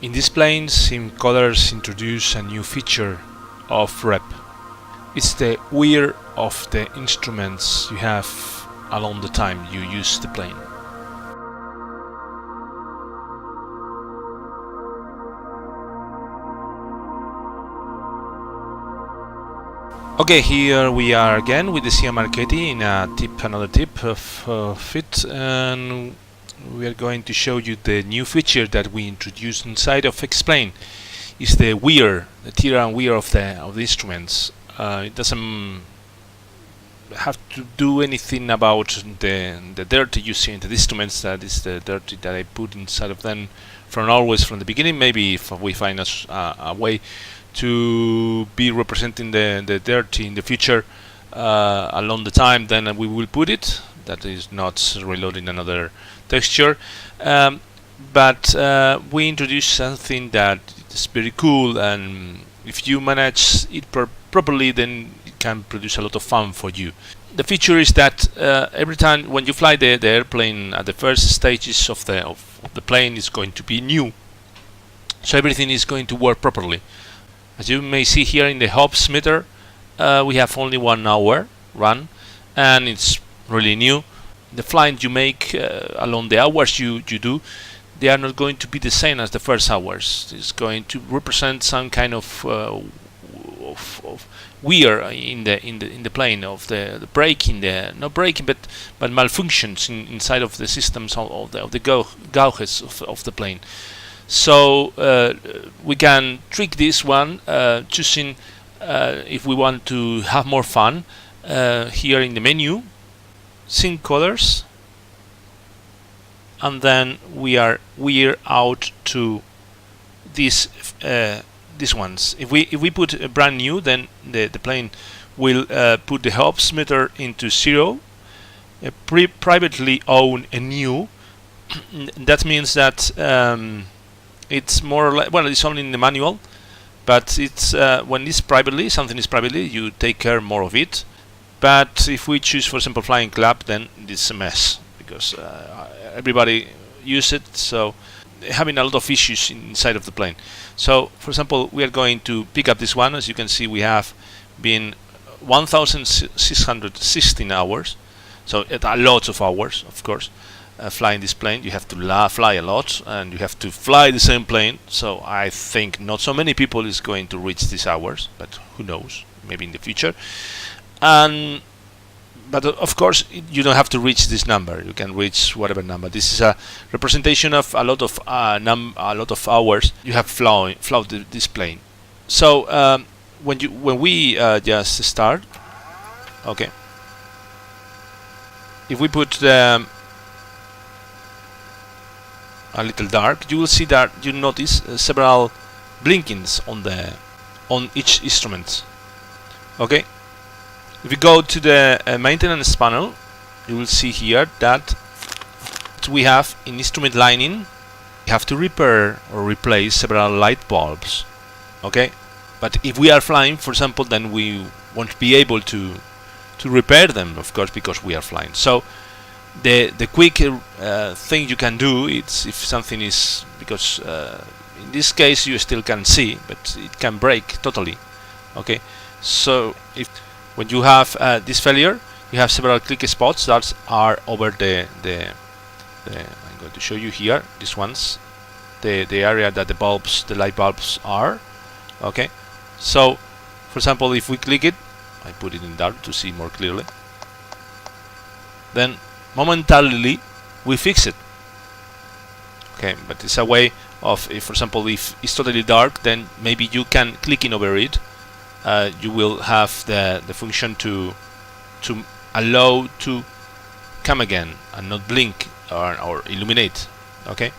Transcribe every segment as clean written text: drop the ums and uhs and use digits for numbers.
In this plane, Simcoders introduce a new feature of rep. It's the wear of the instruments you have along the time you use the plane. Okay, here we are again with the Siai Marchetti in another tip of it, and we are going to show you the new feature that we introduced inside of XPlane. Is the wear, the tear and wear of the instruments. It doesn't have to do anything about the dirt you see in the instruments. That is the dirt that I put inside of them from the beginning. Maybe if we find a way to be representing the dirt in the future along the time, then we will put it. That is not reloading another texture, but we introduced something that is very cool, and if you manage it properly, then it can produce a lot of fun for you. The feature is that every time when you fly the airplane at the first stages of the plane is going to be new, so everything is going to work properly. As you may see here in the hops meter, we have only 1 hour run, and it's really new. The flying you make along the hours you do, they are not going to be the same as the first hours. It's going to represent some kind of wear in the plane, of the braking, not braking but malfunctions inside of the systems of the gauges of the plane. So we can trick this one, choosing if we want to have more fun. Here in the menu, Simcoders, and then we're out to these ones. If we put a brand new, then the plane will put the hops meter into 0. Privately own a new. That means that it's more or less, well, it's only in the manual, but it's when it's privately, something is privately, you take care more of it. But if we choose, for example, flying club, then it's a mess, because everybody use it, so having a lot of issues inside of the plane. So, for example, we are going to pick up this one. As you can see, we have been 1,616 hours, so a lot of hours, of course. Flying this plane, you have to fly a lot, and you have to fly the same plane. So I think not so many people is going to reach these hours, but who knows, maybe in the future. But of course, you don't have to reach this number. You can reach whatever number. This is a representation of a lot of hours you have flown this plane. So when we just start, okay, if we put a little dark, you will see that you notice several blinkings on each instrument. Okay. If you go to the maintenance panel, you will see here that we have in instrument lining, we have to repair or replace several light bulbs. Okay, but if we are flying, for example, then we won't be able to repair them, of course, because we are flying. So the quick thing you can do, it's if something is, because in this case you still can see, but it can break totally. Okay, so when you have this failure, you have several click spots that are over the I'm going to show you here, these ones, the area that the light bulbs are. Okay, so for example, if we click it, I put it in dark to see more clearly, then momentarily we fix it. Okay, but it's a way of, if for example, if it's totally dark, then maybe you can clicking over it, you will have the function to allow to come again and not blink or illuminate. Okay,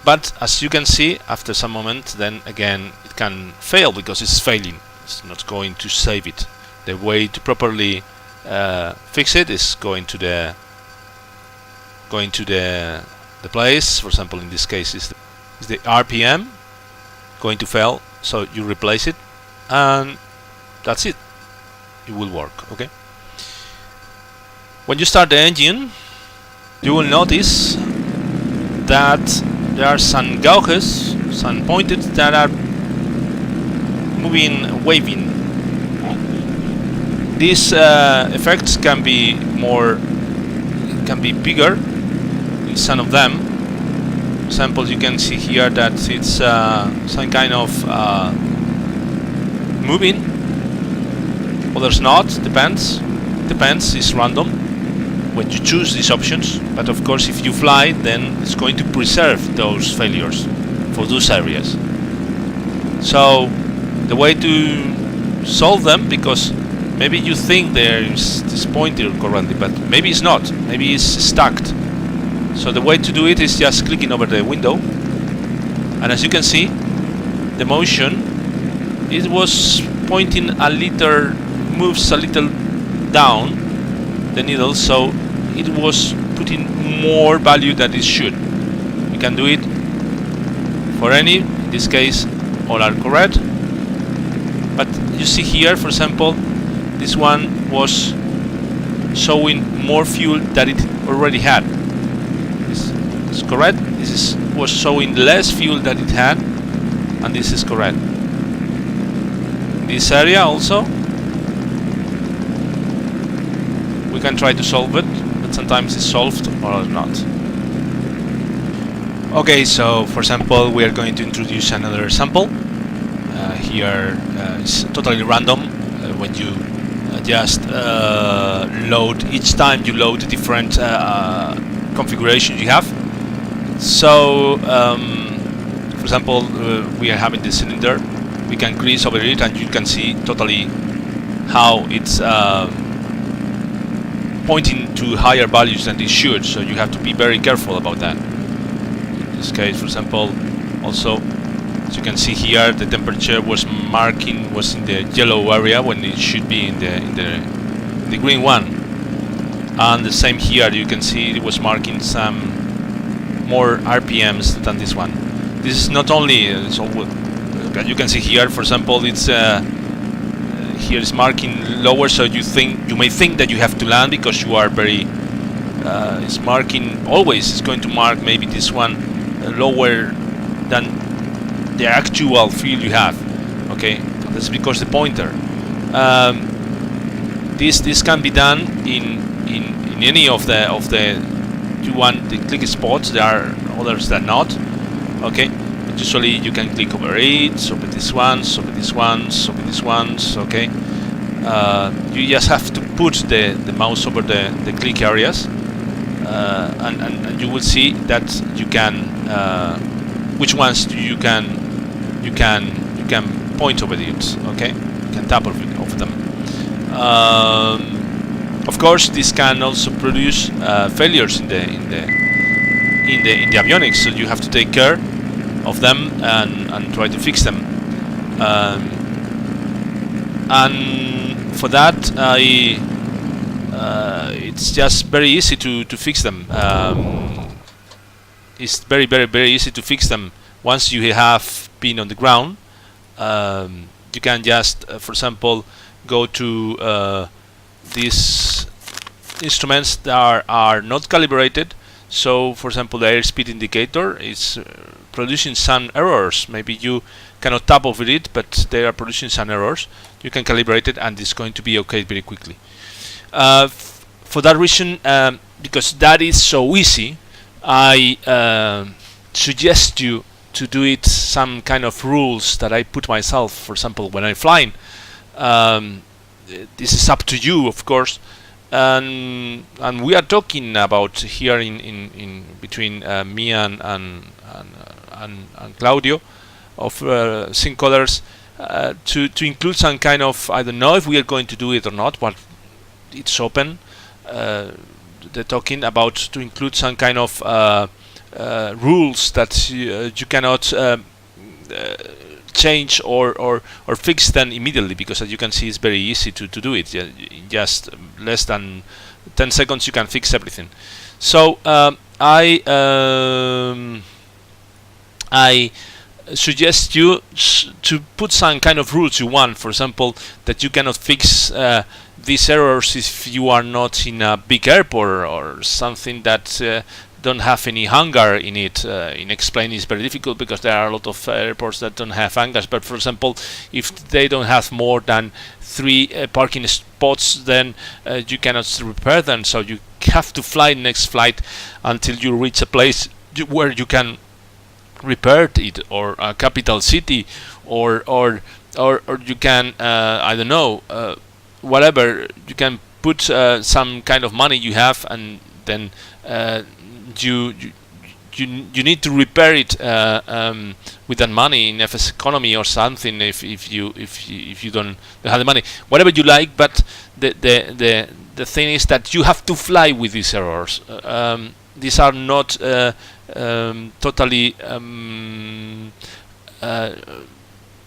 but as you can see, after some moment, then again it can fail because it's failing. It's not going to save it. The way to properly fix it is going to the place. For example, in this case is the RPM going to fail, so you replace it, and that's it. It will work. Okay. When you start the engine, you will notice that there are some gauges, some pointers that are moving, waving. These effects can be bigger in some of them. For example, you can see here that it's some kind of moving, others not, depends, it's random when you choose these options, but of course if you fly, then it's going to preserve those failures for those areas. So the way to solve them, because maybe you think there is this pointer correctly, but maybe it's not, maybe it's stuck. So the way to do it is just clicking over the window, and as you can see, the motion, it was pointing a little, moves a little down the needle, so it was putting more value than it should. We can do it for any, in this case all are correct, but you see here, for example, this one was showing more fuel than it already had. This is correct. This was showing less fuel than it had, and this is correct. This area also, we can try to solve it, but sometimes it's solved or not. Okay, so for example, we are going to introduce another sample. Here it's totally random when you just load, each time you load different configurations you have. So for example, we are having the cylinder, we can crease over it and you can see totally how it's pointing to higher values than it should, so you have to be very careful about that. In this case, for example, also, as you can see here, the temperature was in the yellow area when it should be in the green one, and the same here, you can see it was marking some more RPMs than this one. This is not only so you can see here, for example, it's here is marking lower, so you may think that you have to land because you are very it's marking always, it's going to mark maybe this one lower than the actual field you have. Okay, that's because the pointer. This can be done in any of the you want the click spots. There are others that not. Okay, but usually you can click over it, over this ones, over this ones, over this ones. Okay, you just have to put the mouse over the click areas, and you will see that you can which ones you can point over it. Okay, you can tap over them. Of course, this can also produce failures in the avionics, so you have to take care of them and try to fix them. And for that, it's just very easy to fix them. It's very easy to fix them once you have been on the ground. You can just, for example, go to these instruments that are not calibrated. So, for example, the airspeed indicator is producing some errors. Maybe you cannot tap over it, but they are producing some errors. You can calibrate it, and it's going to be okay very quickly. For that reason, because that is so easy, I suggest you to do it some kind of rules that I put myself. For example, when I'm flying, this is up to you, of course, and we are talking about here in between me and Claudio of Simcoders to include some kind of, I don't know if we are going to do it or not, but it's open. They're talking about to include some kind of rules that you cannot change or fix them immediately, because as you can see, it's very easy to do it. In just less than 10 seconds you can fix everything. So I suggest you to put some kind of rules you want. For example, that you cannot fix these errors if you are not in a big airport or something that don't have any hangar in it. In XPlane is very difficult because there are a lot of airports that don't have hangars. But for example, if they don't have more than 3 parking spots, then you cannot repair them. So you have to fly next flight until you reach a place where you can repair it, or a capital city, or you can I don't know, whatever. You can put some kind of money you have, and then you need to repair it with that money in FS economy or something. If you don't have the money, whatever you like. But the thing is that you have to fly with these errors. These are not totally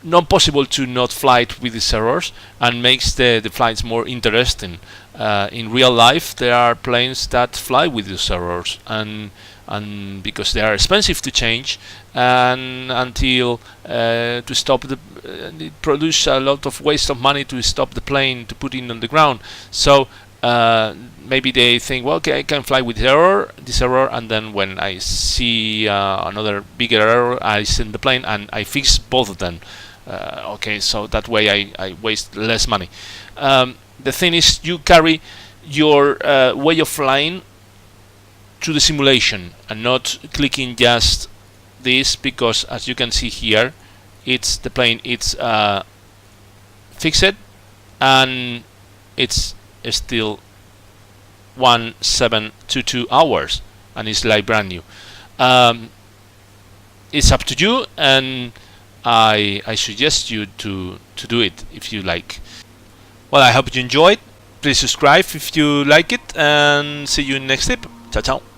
not possible to not fly with these errors, and makes the flights more interesting. In real life, there are planes that fly with these errors, and because they are expensive to change, and until to stop it produce a lot of waste of money to stop the plane, to put it on the ground. So maybe they think, well, okay, I can fly with this error, and then when I see another bigger error, I send the plane and I fix both of them. Okay, so that way I waste less money. The thing is, you carry your way of flying to the simulation, and not clicking just this, because as you can see here, it's the plane, it's fixed, and it's still 1722 hours, and it's like brand new. It's up to you, and I suggest you to do it if you like. Well, I hope you enjoyed. Please subscribe if you like it, and see you in next tip. Ciao, ciao.